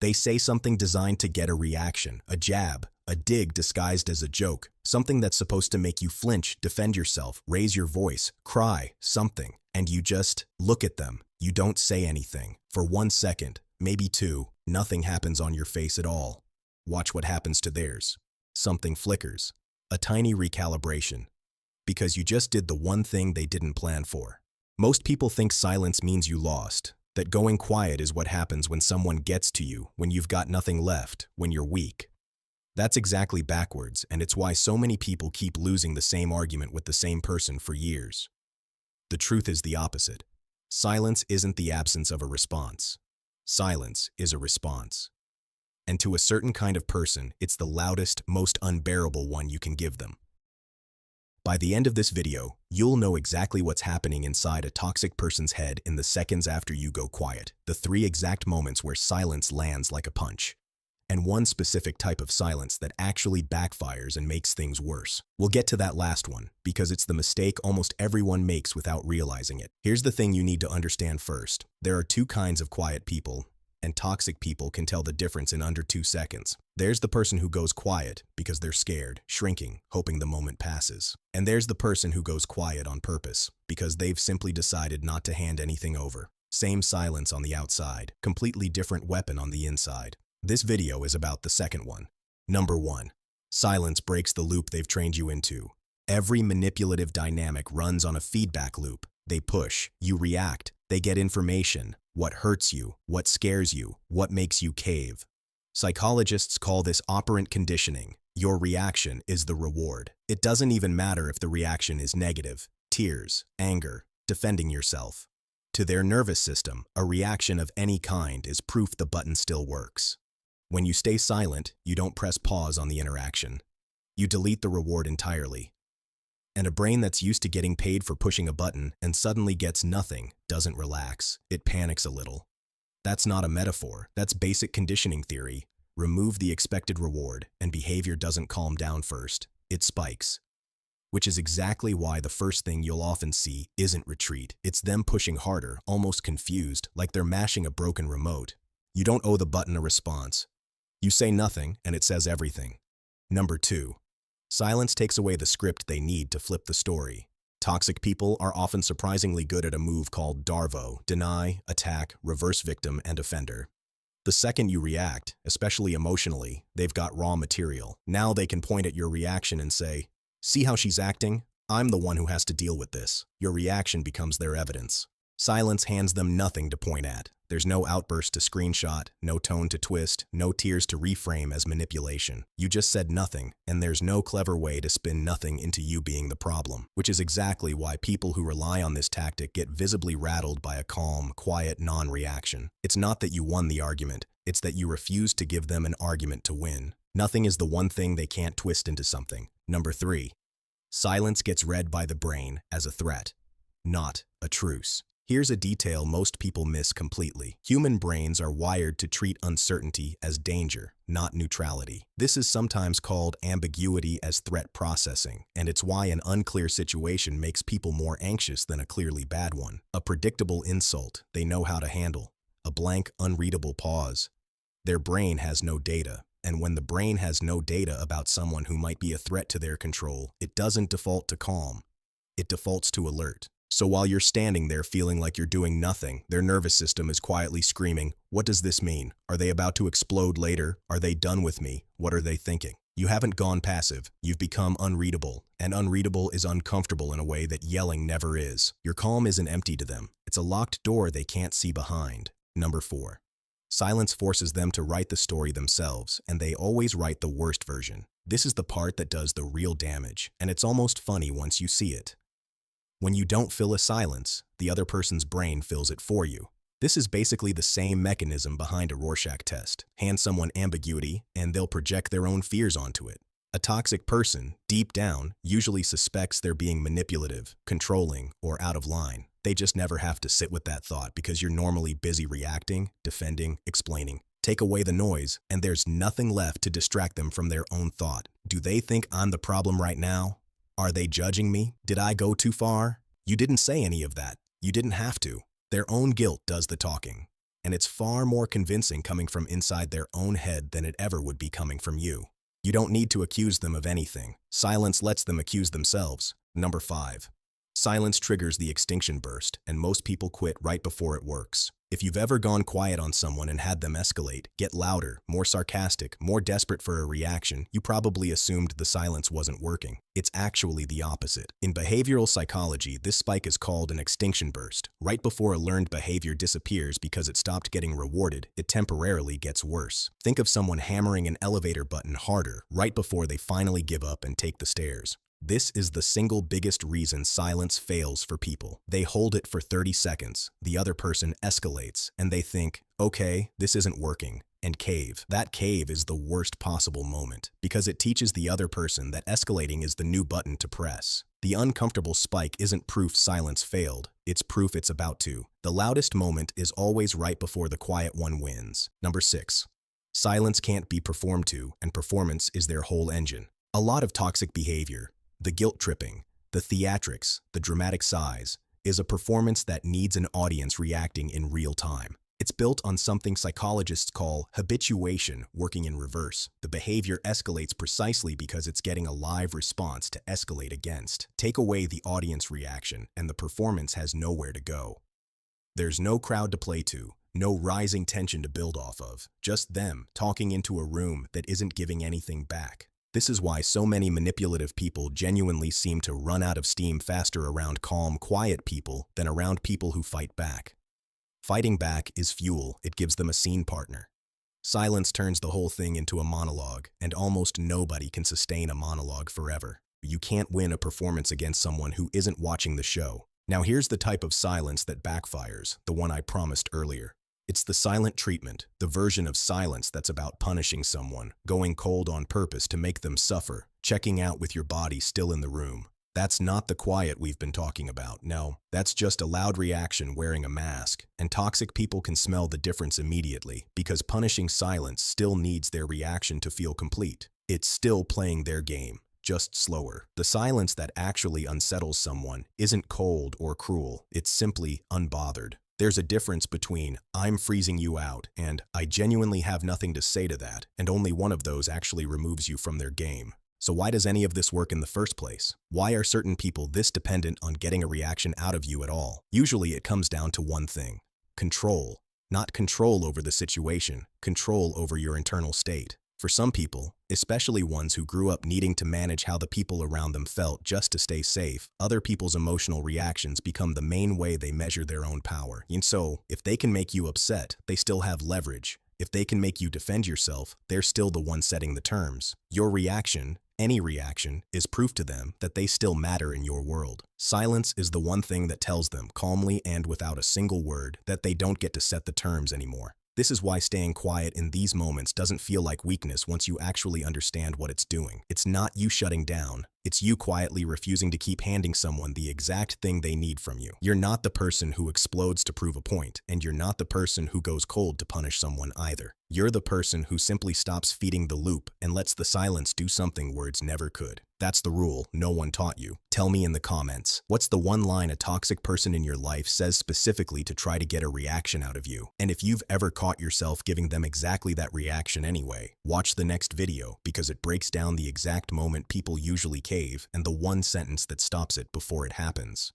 They say something designed to get a reaction, a jab, a dig disguised as a joke, something that's supposed to make you flinch, defend yourself, raise your voice, cry, something. And you just look at them. You don't say anything. For 1 second, maybe 2, nothing happens on your face at all. Watch what happens to theirs. Something flickers. A tiny recalibration. Because you just did the one thing they didn't plan for. Most people think silence means you lost, that going quiet is what happens when someone gets to you, when you've got nothing left, when you're weak. That's exactly backwards, and it's why so many people keep losing the same argument with the same person for years. The truth is the opposite. Silence isn't the absence of a response. Silence is a response. And to a certain kind of person, it's the loudest, most unbearable one you can give them. By the end of this video, you'll know exactly what's happening inside a toxic person's head in the seconds after you go quiet, the 3 exact moments where silence lands like a punch. And one specific type of silence that actually backfires and makes things worse. We'll get to that last one, because it's the mistake almost everyone makes without realizing it. Here's the thing you need to understand first. There are 2 kinds of quiet people, and toxic people can tell the difference in under 2 seconds. There's the person who goes quiet because they're scared, shrinking, hoping the moment passes. And there's the person who goes quiet on purpose, because they've simply decided not to hand anything over. Same silence on the outside, completely different weapon on the inside. This video is about the second one. Number 1. Silence breaks the loop they've trained you into. Every manipulative dynamic runs on a feedback loop. They push, you react, they get information. What hurts you, what scares you, what makes you cave. Psychologists call this operant conditioning. Your reaction is the reward. It doesn't even matter if the reaction is negative, tears, anger, defending yourself. To their nervous system, a reaction of any kind is proof the button still works. When you stay silent, you don't press pause on the interaction. You delete the reward entirely. And a brain that's used to getting paid for pushing a button and suddenly gets nothing doesn't relax. It panics a little. That's not a metaphor. That's basic conditioning theory. Remove the expected reward, and behavior doesn't calm down first. It spikes. Which is exactly why the first thing you'll often see isn't retreat. It's them pushing harder, almost confused, like they're mashing a broken remote. You don't owe the button a response. You say nothing, and it says everything. Number 2. Silence takes away the script they need to flip the story. Toxic people are often surprisingly good at a move called DARVO, deny, attack, reverse victim, and offender. The second you react, especially emotionally, they've got raw material. Now they can point at your reaction and say, "See how she's acting? I'm the one who has to deal with this." Your reaction becomes their evidence. Silence hands them nothing to point at. There's no outburst to screenshot, no tone to twist, no tears to reframe as manipulation. You just said nothing, and there's no clever way to spin nothing into you being the problem, which is exactly why people who rely on this tactic get visibly rattled by a calm, quiet non-reaction. It's not that you won the argument, it's that you refuse to give them an argument to win. Nothing is the one thing they can't twist into something. Number 3. Silence gets read by the brain as a threat, not a truce. Here's a detail most people miss completely. Human brains are wired to treat uncertainty as danger, not neutrality. This is sometimes called ambiguity as threat processing, and it's why an unclear situation makes people more anxious than a clearly bad one. A predictable insult they know how to handle. A blank, unreadable pause. Their brain has no data, and when the brain has no data about someone who might be a threat to their control, it doesn't default to calm. It defaults to alert. So while you're standing there feeling like you're doing nothing, their nervous system is quietly screaming, "What does this mean? Are they about to explode later? Are they done with me? What are they thinking?" You haven't gone passive. You've become unreadable, and unreadable is uncomfortable in a way that yelling never is. Your calm isn't empty to them. It's a locked door they can't see behind. Number 4. Silence forces them to write the story themselves, and they always write the worst version. This is the part that does the real damage, and it's almost funny once you see it. When you don't fill a silence, the other person's brain fills it for you. This is basically the same mechanism behind a Rorschach test. Hand someone ambiguity, and they'll project their own fears onto it. A toxic person, deep down, usually suspects they're being manipulative, controlling, or out of line. They just never have to sit with that thought because you're normally busy reacting, defending, explaining. Take away the noise, and there's nothing left to distract them from their own thought. Do they think I'm the problem right now? Are they judging me? Did I go too far? You didn't say any of that. You didn't have to. Their own guilt does the talking. and it's far more convincing coming from inside their own head than it ever would be coming from you. You don't need to accuse them of anything. Silence lets them accuse themselves. Number 5. Silence triggers the extinction burst, and most people quit right before it works. If you've ever gone quiet on someone and had them escalate, get louder, more sarcastic, more desperate for a reaction, you probably assumed the silence wasn't working. It's actually the opposite. In behavioral psychology, this spike is called an extinction burst. Right before a learned behavior disappears because it stopped getting rewarded, it temporarily gets worse. Think of someone hammering an elevator button harder right before they finally give up and take the stairs. This is the single biggest reason silence fails for people. They hold it for 30 seconds, the other person escalates, and they think, okay, this isn't working, and cave. That cave is the worst possible moment, because it teaches the other person that escalating is the new button to press. The uncomfortable spike isn't proof silence failed, it's proof it's about to. The loudest moment is always right before the quiet one wins. Number 6. Silence can't be performed to, and performance is their whole engine. A lot of toxic behavior, the guilt tripping, the theatrics, the dramatic sighs, is a performance that needs an audience reacting in real time. It's built on something psychologists call habituation working in reverse. The behavior escalates precisely because it's getting a live response to escalate against. Take away the audience reaction, and the performance has nowhere to go. There's no crowd to play to, no rising tension to build off of, just them talking into a room that isn't giving anything back. This is why so many manipulative people genuinely seem to run out of steam faster around calm, quiet people than around people who fight back. Fighting back is fuel, it gives them a scene partner. Silence turns the whole thing into a monologue, and almost nobody can sustain a monologue forever. You can't win a performance against someone who isn't watching the show. Now here's the type of silence that backfires, the one I promised earlier. It's the silent treatment, the version of silence that's about punishing someone, going cold on purpose to make them suffer, checking out with your body still in the room. That's not the quiet we've been talking about, no. That's just a loud reaction wearing a mask, and toxic people can smell the difference immediately, because punishing silence still needs their reaction to feel complete. It's still playing their game, just slower. The silence that actually unsettles someone isn't cold or cruel, it's simply unbothered. There's a difference between "I'm freezing you out" and "I genuinely have nothing to say to that," and only one of those actually removes you from their game. So why does any of this work in the first place? Why are certain people this dependent on getting a reaction out of you at all? Usually it comes down to one thing: control. Not control over the situation, control over your internal state. For some people, especially ones who grew up needing to manage how the people around them felt just to stay safe, other people's emotional reactions become the main way they measure their own power. And so, if they can make you upset, they still have leverage. If they can make you defend yourself, they're still the one setting the terms. Your reaction, any reaction, is proof to them that they still matter in your world. Silence is the one thing that tells them, calmly and without a single word, that they don't get to set the terms anymore. This is why staying quiet in these moments doesn't feel like weakness once you actually understand what it's doing. It's not you shutting down. It's you quietly refusing to keep handing someone the exact thing they need from you. You're not the person who explodes to prove a point, and you're not the person who goes cold to punish someone either. You're the person who simply stops feeding the loop and lets the silence do something words never could. That's the rule no one taught you. Tell me in the comments, what's the one line a toxic person in your life says specifically to try to get a reaction out of you? And if you've ever caught yourself giving them exactly that reaction anyway, watch the next video because it breaks down the exact moment people usually cave and the one sentence that stops it before it happens.